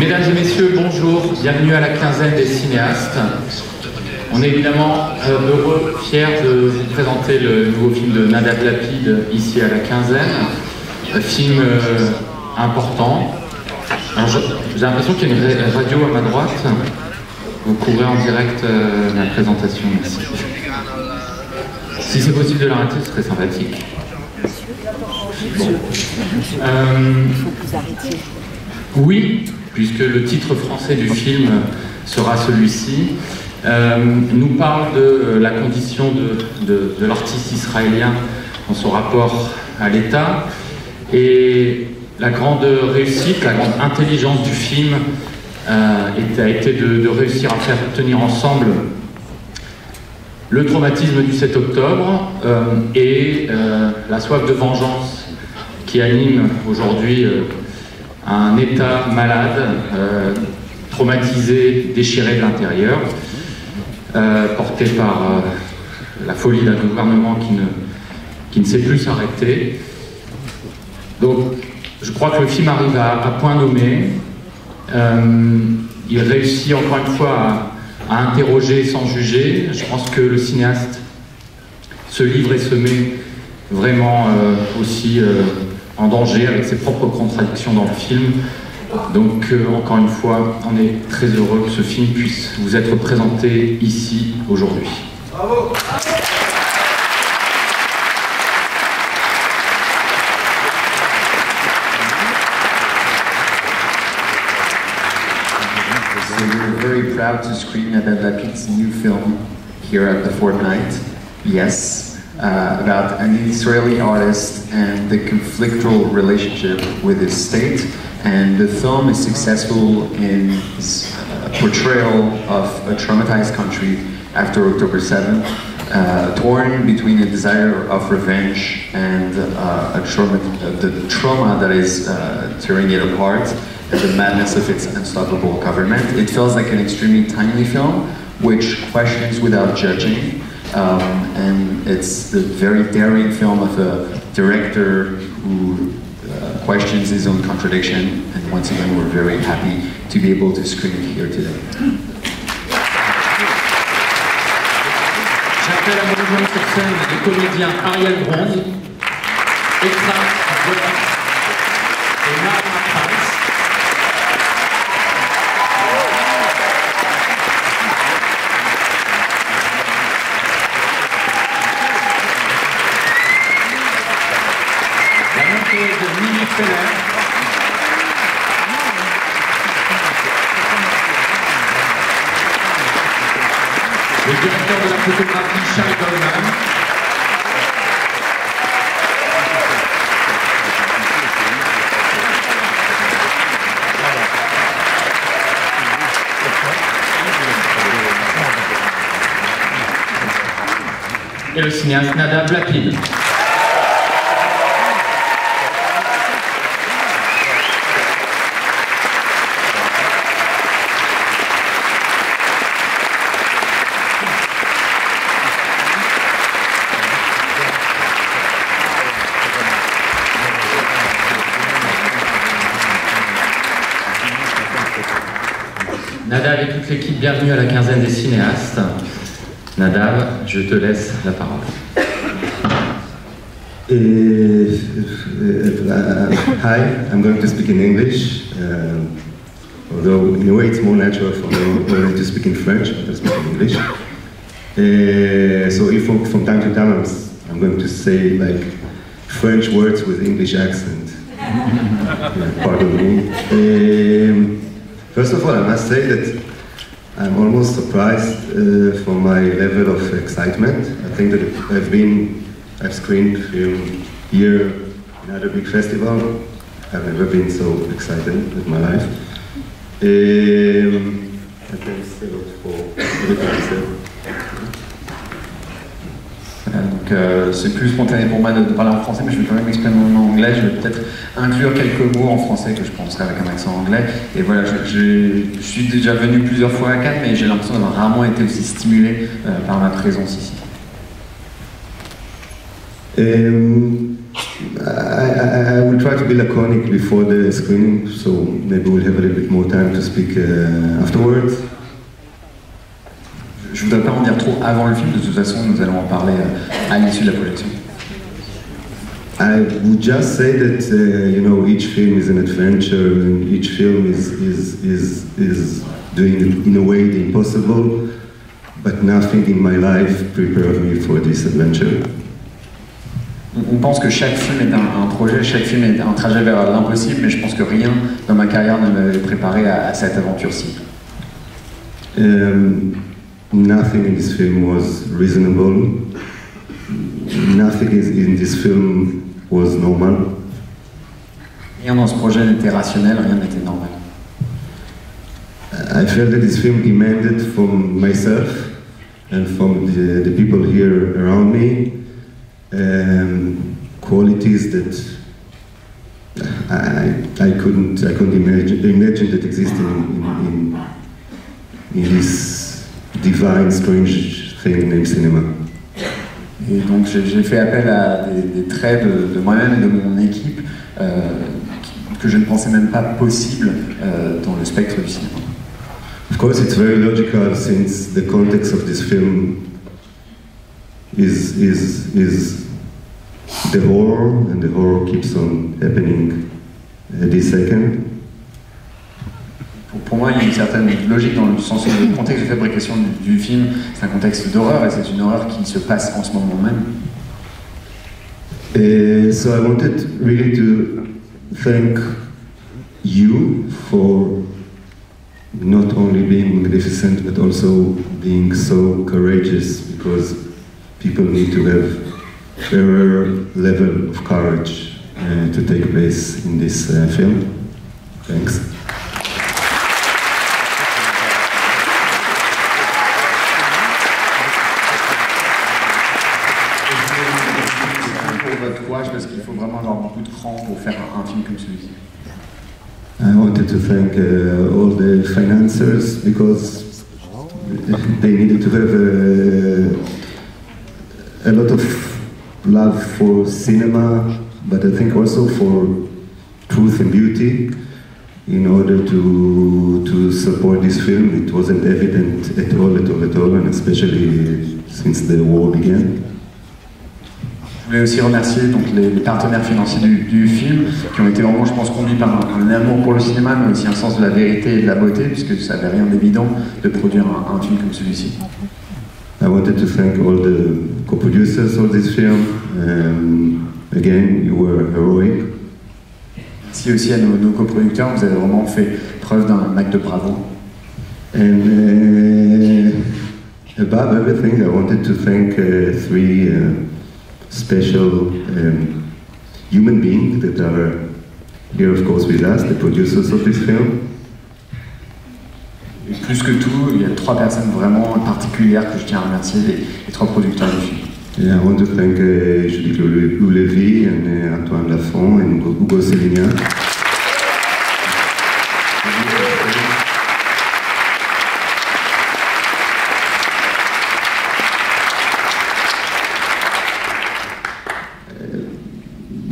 Mesdames et messieurs, bonjour, bienvenue à la quinzaine des cinéastes. On est évidemment heureux, fiers de vous présenter le nouveau film de Nadav Lapid ici à la quinzaine. Un film important. J'ai l'impression qu'il y a une radio à ma droite. Vous couvrez en direct la présentation, merci. Si c'est possible de l'arrêter, ce serait sympathique. Bon. Oui, puisque le titre français du film sera celui-ci, nous parle de la condition de l'artiste israélien dans son rapport à l'État, et la grande réussite, la grande intelligence du film a été de réussir à faire tenir ensemble le traumatisme du 7 octobre et la soif de vengeance qui anime aujourd'hui un État malade, traumatisé, déchiré de l'intérieur, porté par la folie d'un gouvernement qui ne sait plus s'arrêter. Donc, je crois que le film arrive à point nommé. Il réussit encore une fois à interroger sans juger. Je pense que le cinéaste se livre et se met vraiment aussi en danger avec ses propres contradictions dans le film. Donc encore une fois, on est très heureux que ce film puisse vous être présenté ici aujourd'hui. Bravo. So we're very proud to screen Nadav Lapid's new film here at the Fortnight. Yes. About an Israeli artist and the conflictual relationship with his state, and the film is successful in its portrayal of a traumatized country after October 7th, torn between a desire of revenge and the trauma that is tearing it apart, and the madness of its unstoppable government. It feels like an extremely timely film, which questions without judging. And it's the very daring film of a director who questions his own contradiction, and once again we're very happy to be able to screen it here today. J'appelle à me rejoindre sur scène les comédiens Ariel Bronze, Ekra Zola et Nahama Prince. De Mimi Feller. Le directeur de la photographie, Shai Goldman. Et le cinéaste Nadav Lapid. Nadav et toute l'équipe, bienvenue à la quinzaine des cinéastes. Nadav, je te laisse la parole. Hi, I'm going to speak in English, although in a way it's more natural for me to speak in French, but I speak in English. So if from time to time I'm going to say like French words with English accent, pardon me. First of all, I must say that I'm almost surprised for my level of excitement. I think that I've screened film here in other big festival. I've never been so excited in my life. Thanks a lot for everything you said. Donc c'est plus spontané pour moi de parler en français, mais je vais quand même m'exprimer en anglais. Je vais peut-être inclure quelques mots en français que je prononcerai avec un accent anglais. Et voilà, je suis déjà venu plusieurs fois à Cannes, mais j'ai l'impression d'avoir rarement été aussi stimulé par ma présence ici. I would try to be laconic before the screening, so maybe we'll have a little bit more time to speak afterwards. Je voudrais pas en dire trop avant le film, de toute façon nous allons en parler à l'issue de la projection. I would just say that you know, each film is an adventure, and each film is doing it in a way the impossible, but nothing in my life prepared me for this adventure. On pense que chaque film est un projet, chaque film est un trajet vers l'impossible, mais je pense que rien dans ma carrière ne m'avait préparé à cette aventure-ci. Nothing in this film was reasonable. Nothing in this film was normal. Rien dans ce projet n'était rationnel, rien n'était normal. I felt that this film demanded from myself and from the people here around me qualities that I couldn't imagine that existed in this divine, strange thing named cinema. Et donc j'ai fait appel à des traits de moi-même et de mon équipe que je ne pensais même pas possible dans le spectre du cinéma. Of course, it's very logical since the context of this film is the horror, and the horror keeps on happening this second. Pour moi, il y a une certaine logique dans le sens où le contexte de fabrication du film, c'est un contexte d'horreur, et c'est une horreur qui se passe en ce moment même. So I wanted really to thank you for not only being magnificent, but also being so courageous, because people need to have a rare level of courage to take place in this film. Thanks. Pour votre courage, parce qu'il faut vraiment avoir beaucoup de cran pour faire un film comme celui-ci. I wanted to thank all the financiers, because they needed to have a lot of love for cinema, but I think also for truth and beauty. In order to support this film, it wasn't evident at all, and especially since the war began. Je voulais aussi remercier donc, les partenaires financiers du film, qui ont été vraiment, je pense, conduits par un amour pour le cinéma, mais aussi un sens de la vérité et de la beauté, puisque ça n'avait rien d'évident de produire un film comme celui-ci. I wanted to thank all the co-producers of this film. Again, you were heroic. Merci aussi à nos coproducteurs, vous avez vraiment fait preuve d'un acte de bravoure. And above everything, I wanted to thank three special human beings that are here, of course, with us, the producers of this film. Et plus que tout, il y a trois personnes vraiment particulières que je tiens à remercier, les trois producteurs du film. Yeah, I want to thank Judith Loulevi and Antoine Lafont and Hugo Sélignan.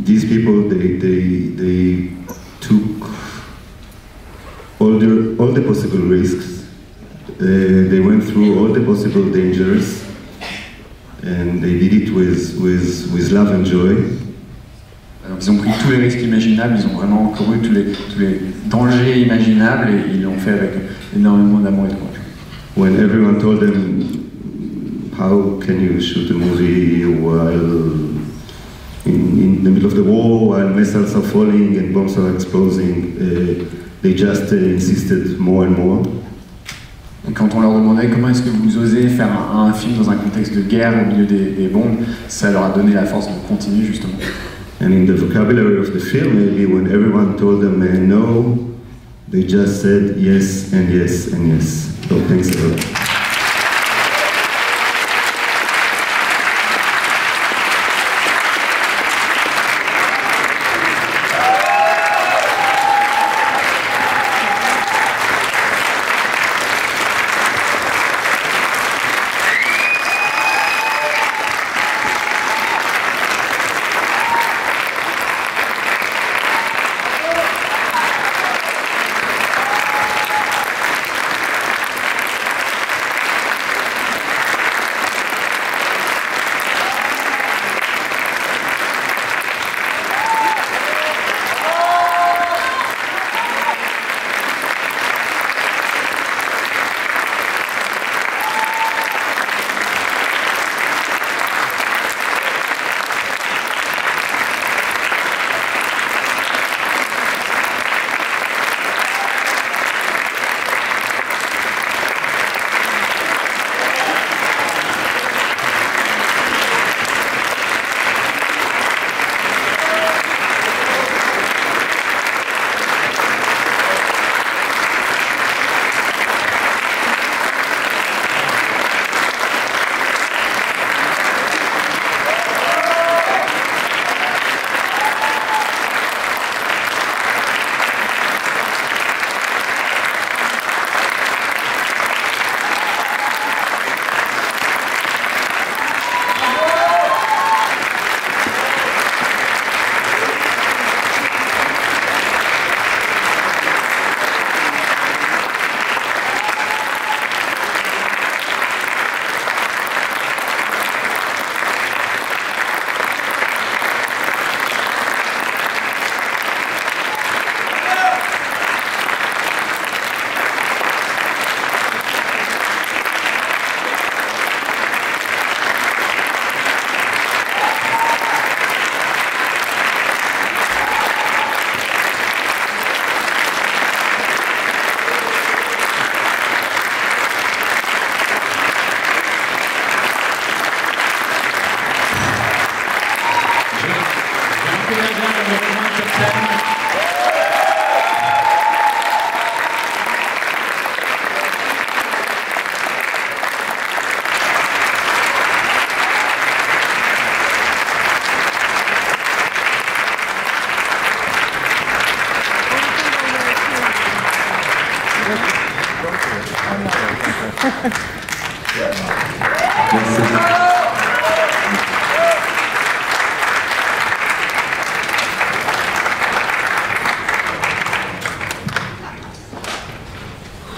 These people, they took all the possible risks. They went through all the possible dangers, and they did it with love and joy. Alors, ils ont pris tous les risques imaginables, ils ont vraiment couru tous les dangers imaginables, et ils l'ont fait avec énormément d'amour et de courage. When everyone told them, how can you shoot a movie while in the middle of the war, while missiles are falling and bombs are exploding, they just insisted more and more. Et quand on leur demandait comment est-ce que vous osez faire un film dans un contexte de guerre au milieu des bombes, ça leur a donné la force de continuer justement. And in the vocabulary of the film, maybe when everyone told them no, they just said yes and yes and yes. So thanks a lot.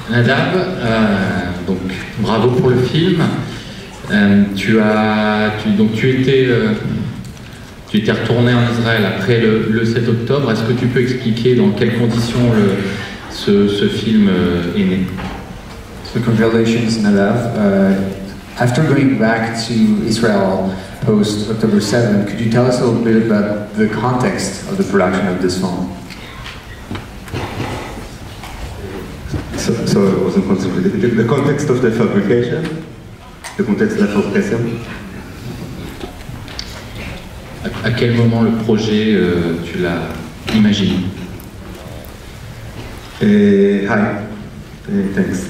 Nadab, donc bravo pour le film. Tu étais retourné en Israël après le 7 octobre. Est-ce que tu peux expliquer dans quelles conditions ce film est né? So congratulations, Nadav. After going back to Israel post October 7, could you tell us a little bit about the context of the production of this film? So it wasn't concentrated. The context of the fabrication? Le contexte de la fabrication? À quel moment le projet, tu l'as imaginé? Hi, thanks.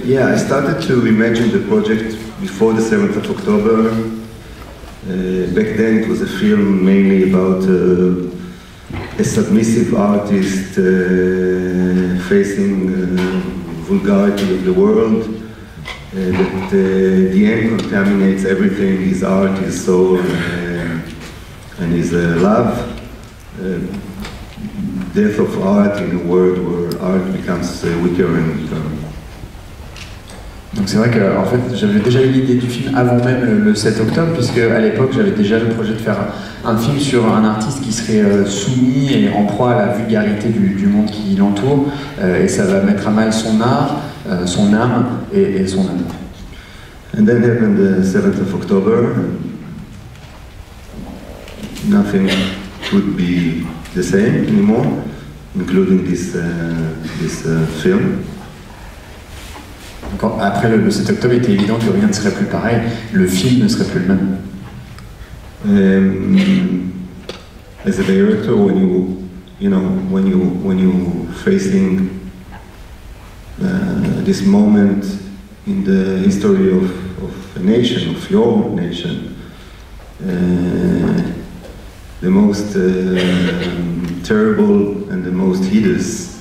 Yeah, I started to imagine the project before the 7th of October. Back then it was a film mainly about a submissive artist facing vulgarity of the world, that the end contaminates everything, his art, his soul, and his love. Death of art in a world where art becomes weaker and weaker. Donc c'est vrai que en fait, j'avais déjà eu l'idée du film avant même le 7 octobre, puisque à l'époque j'avais déjà le projet de faire un film sur un artiste qui serait soumis et en proie à la vulgarité du monde qui l'entoure, et ça va mettre à mal son art, son âme et son âme. And then happened the 7th of October. Nothing would be the same anymore, including this film. Donc, après le 7 octobre, il était évident que rien ne serait plus pareil, le film ne serait plus le même. As a director, when you facing this moment in the history of a nation, of your nation, the most terrible and the most hideous,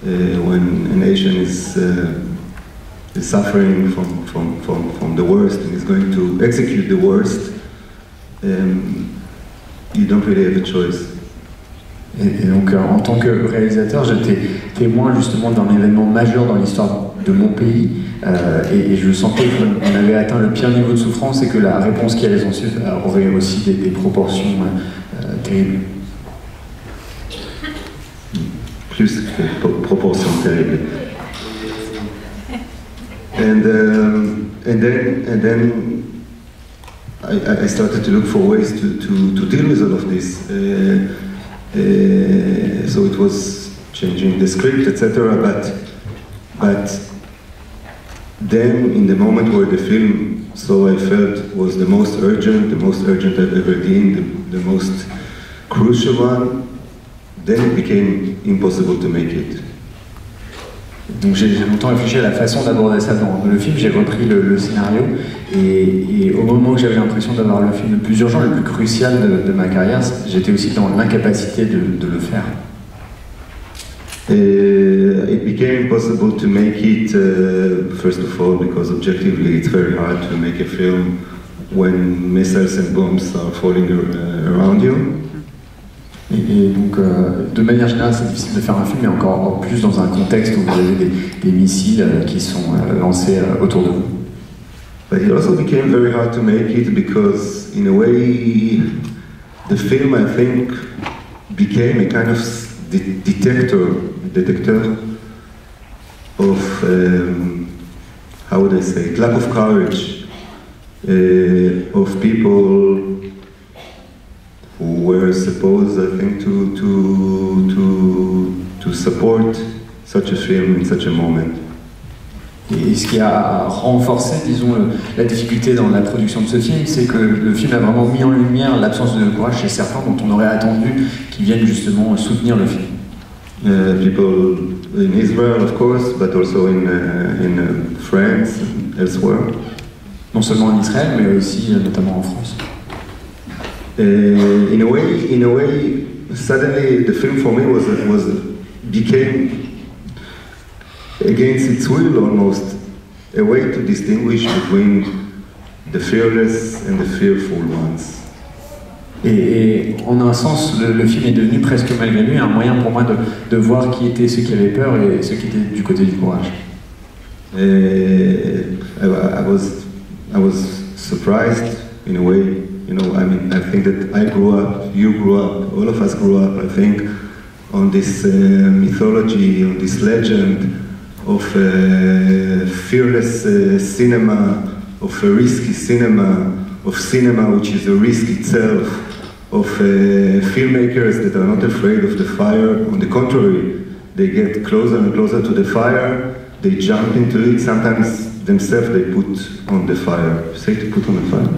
when a nation is suffering from the worst and is going to execute the worst, you don't really have a choice. Et donc en tant que réalisateur, j'étais témoin justement d'un événement majeur dans l'histoire de mon pays, et je sentais qu'on avait atteint le pire niveau de souffrance et que la réponse qui allait s'en suivre aurait aussi des proportions terribles. Plus que proportions terribles. And then I started to look for ways to deal with all of this. So it was changing the script, etc. But then, in the moment where the film, so I felt, was the most urgent I've ever been, the most crucial one, then it became impossible to make it. Donc j'ai longtemps réfléchi à la façon d'aborder ça dans le film, j'ai repris le scénario, et au moment où j'avais l'impression d'avoir le film le plus urgent, le plus crucial de ma carrière, j'étais aussi dans l'incapacité de le faire. It became impossible to make it, first of all, because objectively it's very hard to make a film when missiles and bombs are falling around you. Et donc, de manière générale, c'est difficile de faire un film, mais encore plus dans un contexte où vous avez des missiles qui sont lancés autour de vous. But it also became very hard to make it because, in a way, the film, I think, became a kind of detector of, how would I say it, lack of courage of people who were supposed, I think, to support such a film in such a moment. Et ce qui a renforcé, disons, la difficulté dans la production de ce film, c'est que le film a vraiment mis en lumière l'absence de courage chez certains dont on aurait attendu qu'ils viennent justement soutenir le film. People in Israel, of course, but also in France and elsewhere. Non seulement en Israël, mais aussi notamment en France. In a way, suddenly the film for me became against its will almost a way to distinguish between the fearless and the fearful ones. Et en un sens, le film est devenu presque malgré lui un moyen pour moi de voir qui étaient ceux qui avaient peur et ceux qui étaient du côté du courage. I was surprised in a way. You know, I mean, I think that I grew up, you grew up, all of us grew up, I think, on this mythology, on this legend of fearless cinema, of a risky cinema, of cinema which is a risk itself, of filmmakers that are not afraid of the fire. On the contrary, they get closer and closer to the fire, they jump into it, sometimes themselves they put on the fire. Say to put on the fire.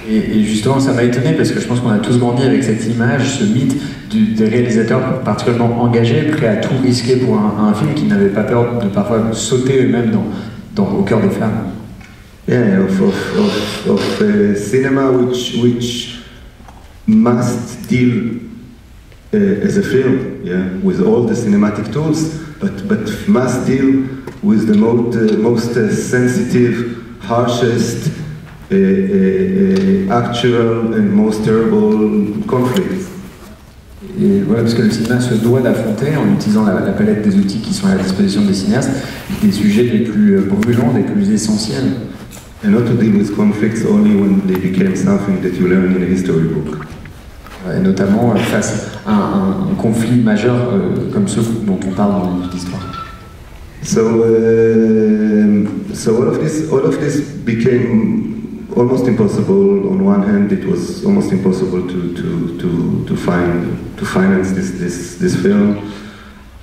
Et justement, ça m'a étonné parce que je pense qu'on a tous grandi avec cette image, ce mythe des réalisateurs particulièrement engagés, prêts à tout risquer pour un film qui n'avait pas peur de parfois sauter eux-mêmes au cœur des flammes. Yeah, of cinema which must deal as a film, yeah, with all the cinematic tools, but must deal with the most sensitive, harshest, actual and most terrible conflicts. Et voilà, parce que le cinéma se doit d'affronter, en utilisant la palette des outils qui sont à la disposition des cinéastes, des sujets les plus brûlants, les plus essentiels. And not to deal with conflicts only when they became something that you learn in a history book. Et notamment face à un conflit majeur comme ceux dont on parle dans les livres d'histoire. So all of this became almost impossible. On one hand, it was almost impossible to finance this film,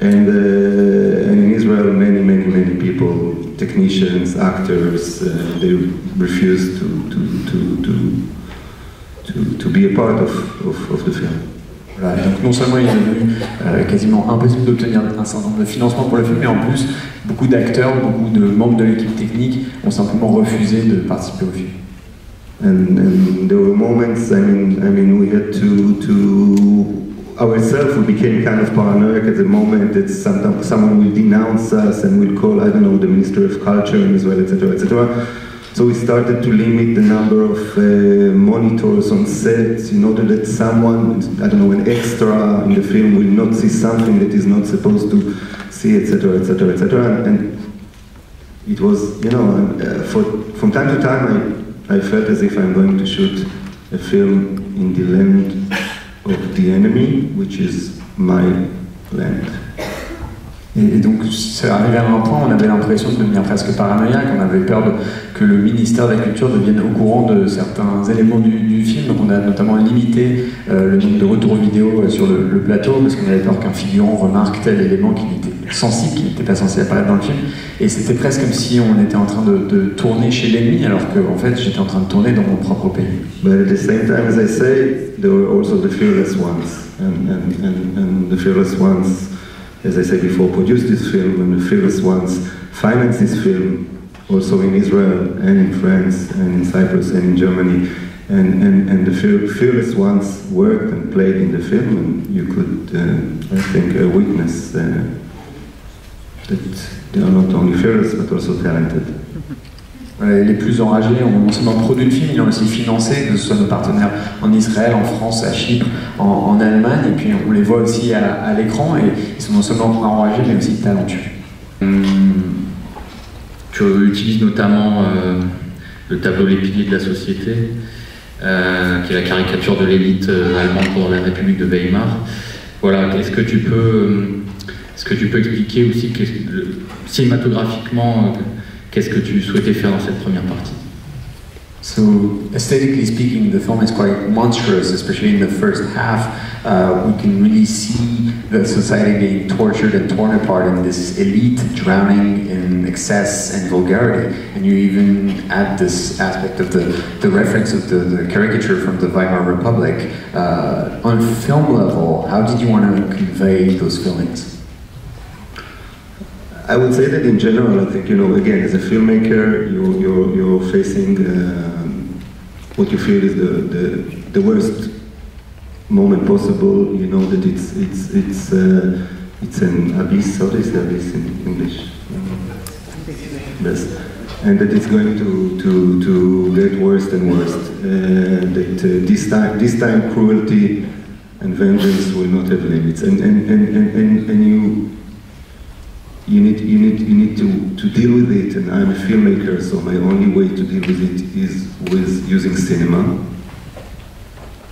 and in Israel, many people, technicians, actors, they refused to be a part of the film. Voilà, donc non seulement il est devenu quasiment impossible d'obtenir un certain nombre de financement pour le film, mais en plus, beaucoup d'acteurs, beaucoup de membres de l'équipe technique ont simplement refusé de participer au film. And there were moments, I mean, we had to ourselves, we became kind of paranoid at the moment that someone will denounce us and will call, I don't know, the Minister of Culture in Israel, etc., etc. So we started to limit the number of monitors on set in order that someone, I don't know, an extra in the film will not see something that is not supposed to see, etc., etc., etc. And it was, you know, from time to time I felt as if I'm going to shoot a film in the land of the enemy, which is my land. Et donc, c'est arrivé à un point où on avait l'impression de devenir presque paranoïaque, on avait peur que le ministère de la Culture devienne au courant de certains éléments du film, donc on a notamment limité le nombre de retours vidéo sur le plateau, parce qu'on avait peur qu'un figurant remarque tel élément qui était sensible, qui n'était pas censé apparaître dans le film, et c'était presque comme si on était en train de tourner chez l'ennemi, alors qu'en fait j'étais en train de tourner dans mon propre pays. But at the same time, as I say, there were also the fearless ones, and the fearless ones, as I said before, produced this film, and the fearless ones financed this film, also in Israel and in France and in Cyprus and in Germany, and the fearless ones worked and played in the film, and you could, I think, witness that they are not only fearless but also talented. Les plus enragés ont non seulement produit le film, ils l'ont aussi financé, que ce soit nos partenaires en Israël, en France, à Chypre, en Allemagne, et puis on les voit aussi à l'écran, et ils sont non seulement enragés, mais aussi talentueux. Tu utilises notamment le tableau Les Piliers de la Société, qui est la caricature de l'élite allemande pour la République de Weimar. Voilà, est-ce que tu peux expliquer aussi cinématographiquement qu'est-ce que tu souhaitais faire dans cette première partie? So, aesthetically speaking, the film is quite monstrous, especially in the first half. We can really see the society being tortured and torn apart, and this elite drowning in excess and vulgarity. And you even add this aspect of the reference of the caricature from the Weimar Republic. On a film level, how did you want to convey those feelings? I would say that in general, I think, you know, again, as a filmmaker, you're facing what you feel is the worst moment possible. You know that it's it's an abyss. How do you say abyss in English? Yes. And that it's going to get worse and worse. That this time cruelty and vengeance will not have limits. And you need to deal with it. And I'm a filmmaker, so my only way to deal with it is with using cinema.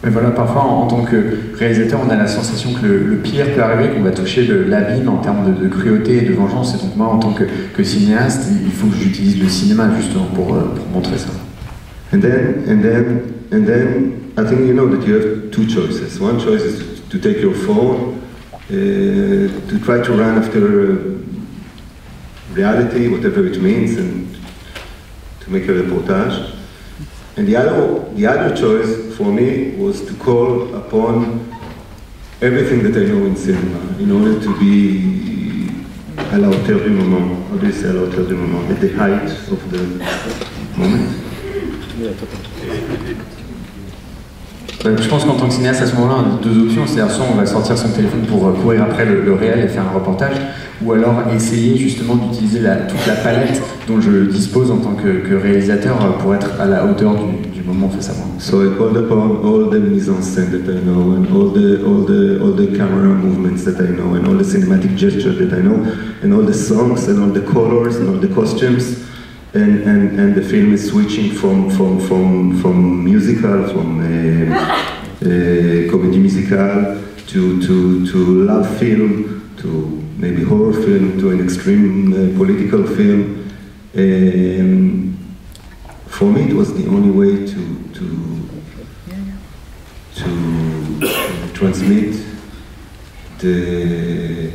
Mais voilà, parfois en tant que réalisateur, on a la sensation que le pire peut arriver, qu'on va toucher l'abîme en termes de cruauté et de vengeance. Et donc moi, en tant que cinéaste, il faut que j'utilise le cinéma justement pour montrer ça. And then I think you know that you have two choices. One choice is to take your phone, to try to run after reality, whatever it means, and to make a reportage. And the other choice for me was to call upon everything that I know in cinema in order to be à la hauteur du moment. How do you say à la hauteur du moment? At the height of the moment. Je pense qu'en tant que cinéaste, à ce moment-là, on a deux options. C'est-à-dire soit on va sortir son téléphone pour courir après le réel et faire un reportage, ou alors essayer justement d'utiliser toute la palette dont je dispose en tant que réalisateur pour être à la hauteur du moment face à moi. So I called upon all the mise en scène that I know, and all the camera movements that I know, and all the cinematic gestures that I know, and all the songs, and all the colors, and all the costumes. And the film is switching from musical, from comedy musical to love film, to maybe horror film, to an extreme political film. For me, it was the only way to transmit the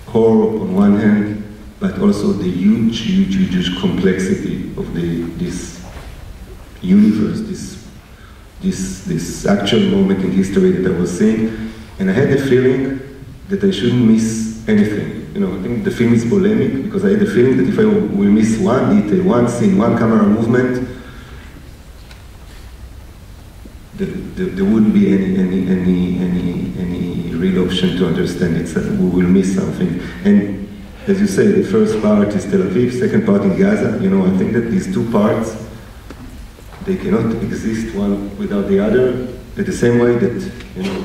horror on one hand, but also the huge complexity of this universe, this actual moment in history that I was seeing, and I had the feeling that I shouldn't miss anything. You know, I think the film is polemic because I had the feeling that if I will miss one detail, one scene, one camera movement, there wouldn't be any real option to understand it. So we will miss something. And as you say, the first part is Tel Aviv, second part in Gaza. You know, I think that these two parts, they cannot exist one without the other, in the same way that, you know,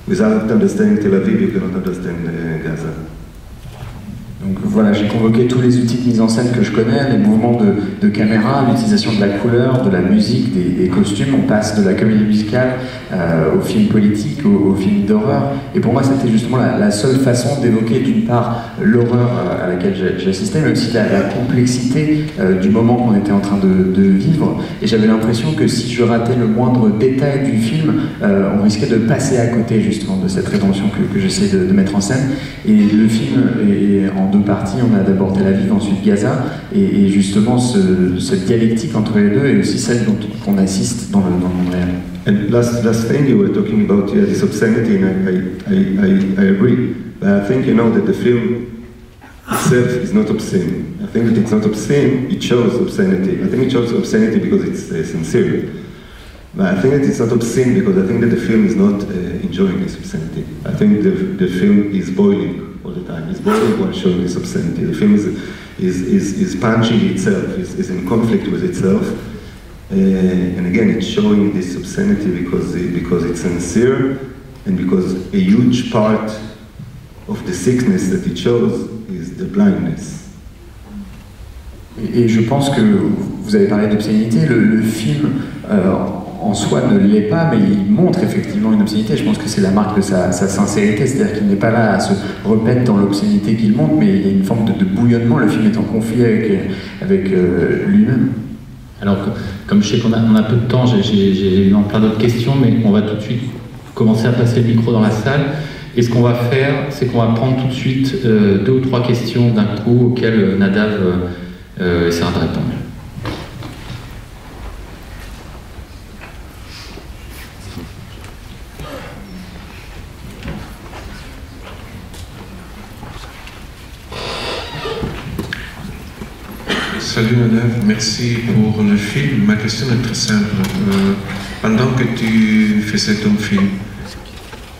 without understanding Tel Aviv, you cannot understand Gaza. Donc voilà, j'ai convoqué tous les outils de mise en scène que je connais, les mouvements de caméra, l'utilisation de la couleur, de la musique, des costumes. On passe de la comédie musicale au film politique, au film d'horreur. Et pour moi, c'était justement la seule façon d'évoquer d'une part l'horreur à laquelle j'assistais, mais aussi la complexité du moment qu'on était en train de vivre. Et j'avais l'impression que si je ratais le moindre détail du film, on risquait de passer à côté justement de cette rétention que j'essaie de mettre en scène. Et le film est en deux parties. On a d'abord Tel Aviv, ensuite Gaza, et justement cette dialectique entre les deux est aussi celle qu'on assiste dans le monde réel. And last thing you were talking about, yeah, this obscenity, and I agree. But I think, you know, that the film itself is not obscene. I think that it's not obscene, it shows obscenity. I think it shows obscenity because it's sincere. But I think that it's not obscene because I think that the film is not enjoying this obscenity. I think the film is boiling all the time. It's boiling while showing this obscenity. The film is punching itself, is in conflict with itself. And again, it's showing this obscenity because it's sincere and because a huge part of the sickness that it shows is the blindness. Et je pense que vous avez parlé d'obscénité, le film en soi ne l'est pas, mais il montre effectivement une obscénité. Je pense que c'est la marque de sa sincérité, c'est-à-dire qu'il n'est pas là à se repaître dans l'obscénité qu'il montre, mais il y a une forme de bouillonnement. Le film est en conflit avec lui-même. Alors, comme je sais qu'on a peu de temps, j'ai eu plein d'autres questions, mais on va tout de suite commencer à passer le micro dans la salle. Et ce qu'on va faire, c'est qu'on va prendre tout de suite 2 ou 3 questions d'un coup auxquelles Nadav essaiera de répondre. Salut Nadav, merci pour le film. Ma question est très simple. Pendant que tu faisais ton film,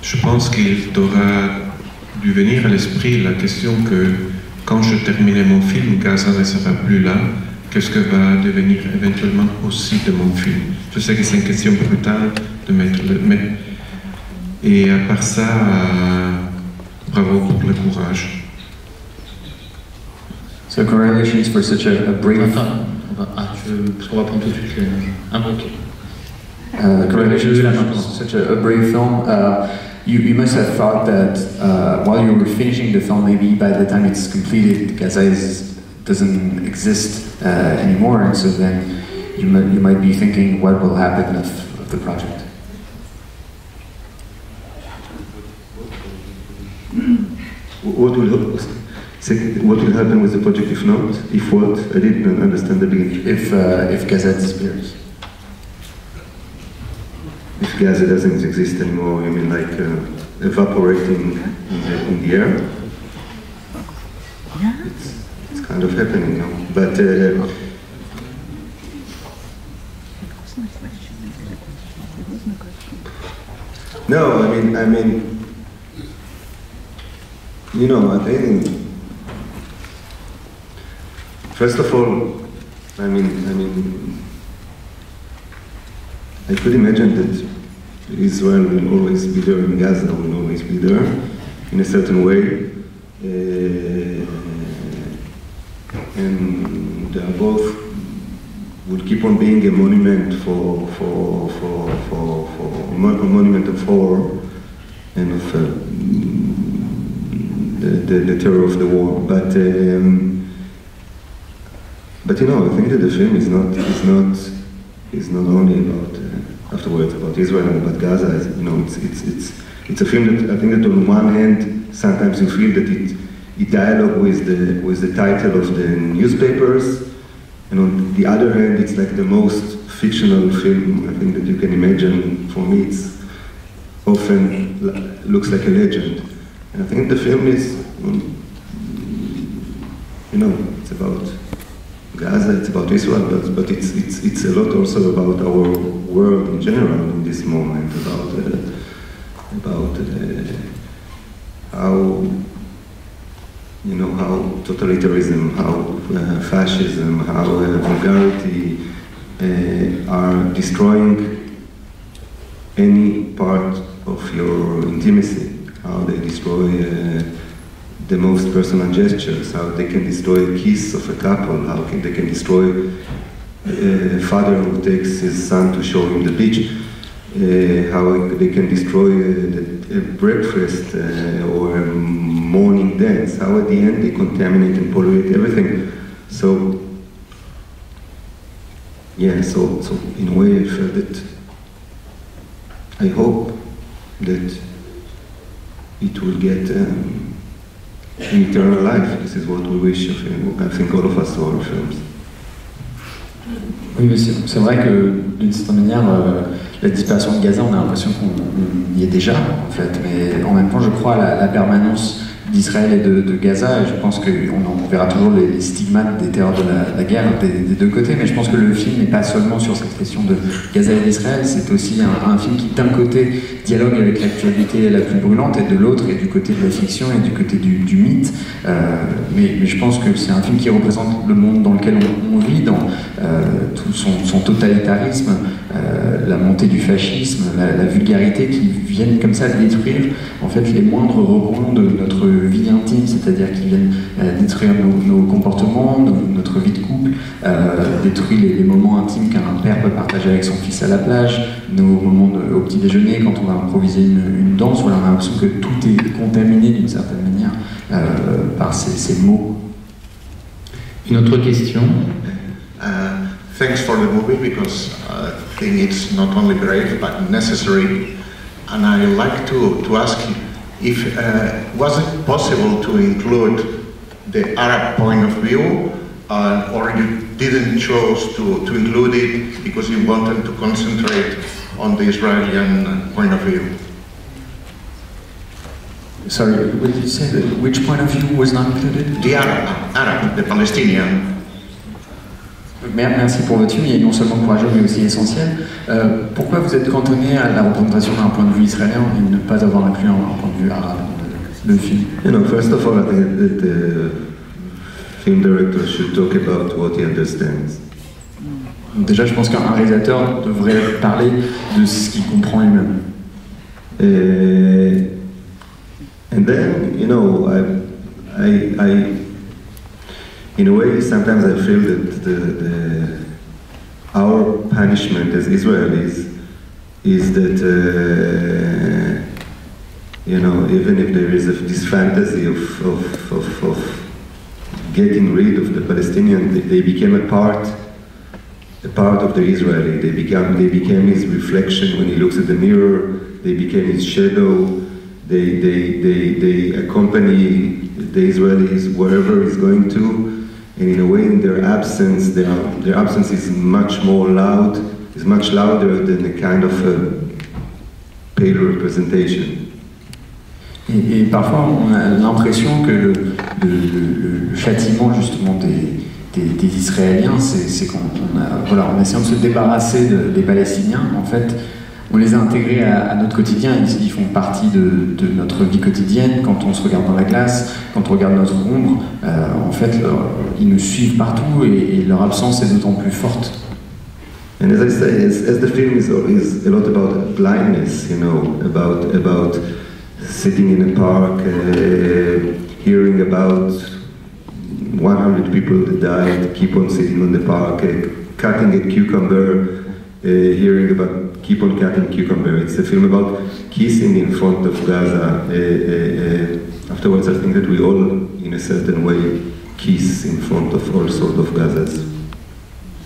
je pense qu'il t'aura dû venir à l'esprit la question que quand je terminais mon film, Gaza ne sera plus là. Qu'est-ce que va devenir éventuellement aussi de mon film? Je sais que c'est une question brutale de mettre mais et à part ça, bravo pour le courage. So congratulations for such a brave. Parce qu'on va prendre tout de suite un bloc. Congratulations for such a brave film. You must have thought that while you were finishing the film, maybe by the time it's completed, Gaza doesn't exist anymore, and so then you might be thinking, what will happen of the project? What will happen with the project if not? If what? I didn't understand the beginning. If Gaza disappears. If Gaza doesn't exist anymore, you mean like evaporating in the air? It's kind of happening now. But no, I mean, you know, I think first of all, I could imagine that Israel will always be there and Gaza will always be there in a certain way. And they are both will keep on being a monument for a monument of horror and of the terror of the war. But you know, I think that the film is not only about afterwards about Israel and about Gaza. You know, it's a film that I think that on one hand sometimes you feel that it dialogue with the title of the newspapers, and on the other hand it's like the most fictional film I think that you can imagine. For me, it's often looks like a legend, and I think the film is, you know, it's about Gaza, it's about Israel, but it's a lot also about our world in general in this moment, about how, you know, how totalitarianism, how fascism, how vulgarity are destroying any part of your intimacy, how they destroy the most personal gestures, how they can destroy a kiss of a couple, how they can destroy a father who takes his son to show him the beach, how they can destroy a breakfast or a morning dance, how at the end they contaminate and pollute everything. So, yeah, so in a way I felt that, I hope that it will get an eternal life. This is what we wish of him. I think all of us to our films. Oui, mais c'est vrai que d'une certaine manière, la disparition de Gaza, on a l'impression qu'on y est déjà, en fait. Mais en même temps, je crois à la permanence d'Israël et de Gaza, et je pense qu'on verra toujours les stigmates des terreurs de la guerre des deux côtés, mais je pense que le film n'est pas seulement sur cette question de Gaza et d'Israël, c'est aussi un film qui d'un côté dialogue avec l'actualité la plus brûlante, et de l'autre est du côté de la fiction et du côté du mythe, mais je pense que c'est un film qui représente le monde dans lequel on vit, dans tout son totalitarisme, la montée du fascisme, la vulgarité qui viennent comme ça détruire en fait les moindres recoins de notre vie intime, c'est-à-dire qui viennent détruire nos comportements, notre vie de couple, détruire les moments intimes qu'un père peut partager avec son fils à la plage, nos moments au petit déjeuner quand on va improviser une danse. Voilà, on a l'impression que tout est contaminé d'une certaine manière par ces mots. Une autre question. Thanks for the movie, because I think it's not only brave but necessary. And I like to ask you if was it possible to include the Arab point of view, or you didn't choose to include it because you wanted to concentrate on the Israeli point of view? Sorry, what did you say? Which point of view was not included? The Arab, the Palestinian. Merci pour votre film, il est non seulement courageux mais aussi essentiel. Pourquoi vous êtes cantonné à la représentation d'un point de vue israélien et ne pas avoir inclus un point de vue arabe? le film. You know, first of all, I think that the film director should talk about what he understands. Donc déjà, je pense qu'un réalisateur devrait parler de ce qu'il comprend lui-même. And then, you know, in a way, sometimes I feel that our punishment as Israelis is that, you know, even if there is this fantasy of getting rid of the Palestinians, they became a part of the Israeli. They became his reflection when he looks at the mirror. They became his shadow. They accompany the Israelis wherever he's going to, and in a way, in their absence is much more loud. Is much louder than a kind of a pale representation. Et parfois, on a l'impression que le châtiment justement des Israéliens, c'est en essayant de se débarrasser des Palestiniens, en fait, on les a intégrés à notre quotidien, ils font partie de notre vie quotidienne. Quand on se regarde dans la glace, quand on regarde notre ombre, en fait, ils nous suivent partout et leur absence est d'autant plus forte. And as I say, as the film is a lot about blindness, you know, about sitting in a park, hearing about 100 people that died, keep on sitting on the park, cutting a cucumber, hearing about keep on cutting cucumber. It's a film about kissing in front of Gaza. Afterwards, I think that we all, in a certain way, kiss in front of all sorts of Gazas.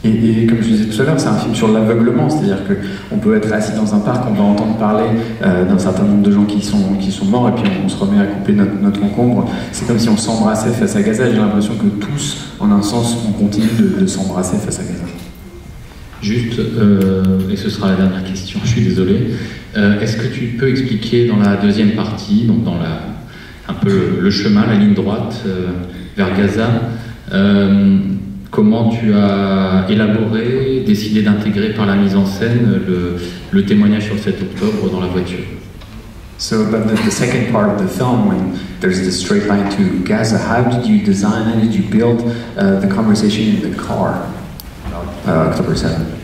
Et comme je disais tout à l'heure, c'est un film sur l'aveuglement, c'est-à-dire qu'on peut être assis dans un parc, on va entendre parler d'un certain nombre de gens qui sont morts, et puis on se remet à couper notre concombre. C'est comme si on s'embrassait face à Gaza. J'ai l'impression que tous, en un sens, on continue de s'embrasser face à Gaza. Juste, et ce sera la dernière question, je suis désolé, est-ce que tu peux expliquer dans la deuxième partie, donc dans un peu le chemin, la ligne droite vers Gaza, comment tu as élaboré, décidé d'intégrer par la mise en scène le témoignage sur le 7 octobre dans la voiture? So, but the second part of the film, when there's this straight line to Gaza, how did you design, how did you build the conversation in the car about October 7th?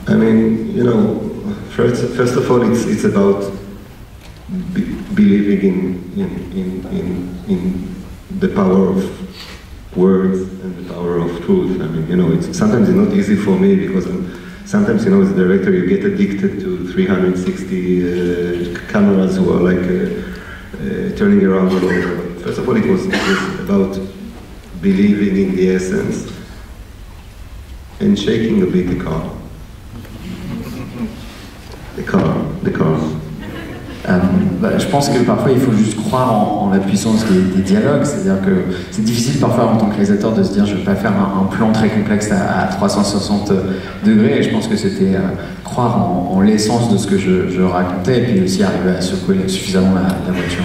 I mean, you know, first of all, it's about believing in the power of words and the power of truth. I mean, you know, sometimes it's not easy for me because sometimes, you know, as a director, you get addicted to 360 cameras who are like turning around all over. First of all, it was about believing in the essence and shaking a bit the car. The car. Je pense que parfois il faut juste croire en la puissance des dialogues, c'est-à-dire que c'est difficile parfois en tant que réalisateur de se dire je ne vais pas faire un plan très complexe à 360 degrés, et je pense que c'était croire en l'essence de ce que je racontais, et puis aussi arriver à secouer suffisamment la voiture.